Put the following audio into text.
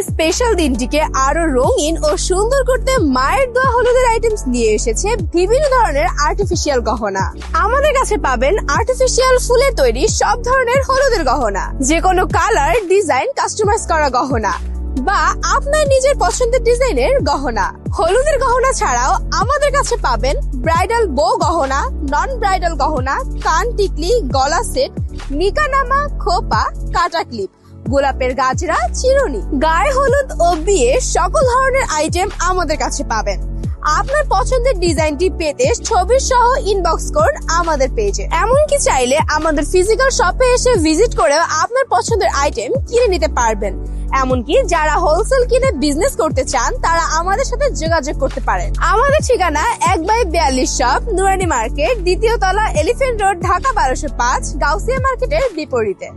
Special দিনটিকে আরো রঙিন ও সুন্দর করতে মায়ের দোয়া হলুদের আইটেমস নিয়ে এসেছে বিভিন্ন ধরনের আর্টিফিশিয়াল গহনা। আমাদের কাছে পাবেন আর্টিফিশিয়াল ফুলে তৈরি সব ধরনের হলুদের গহনা, যে কোনো কালার, ডিজাইন, কাস্টমাইজ করা গহনা বা আপনার নিজের পছন্দের ডিজাইনের গহনা। হলুদের গহনা ছাড়াও আমাদের কাছে পাবেন ব্রাইডাল বো গহনা, নন ব্রাইডাল গহনা, কান টিকলি, গলা সেট, নিকানামা, খোপা, কাটা ক্লিপ, গোলাপের গাজরা, চিরুনি, গায়ে হলুদ ও বিয়ে সকল ধরনের আইটেম আমাদের কাছে পাবেন। আপনার পছন্দের ডিজাইনটি পেতে ছবি সহ ইনবক্স করুন আমাদের পেজে। এমনকি চাইলে আমাদের ফিজিক্যাল শপে এসে ভিজিট করেও আপনার পছন্দের আইটেম কিনে নিতে পারবেন। এমনকি যারা হোলসেল কিনে বিজনেস করতে চান তারা আমাদের সাথে যোগাযোগ করতে পারেন। আমাদের ঠিকানা 1/42 শপ, নুরানি মার্কেট, দ্বিতীয় তলা, এলিফ্যান্ট রোড, ঢাকা 1205, গাউসিয়া মার্কেটের বিপরীতে।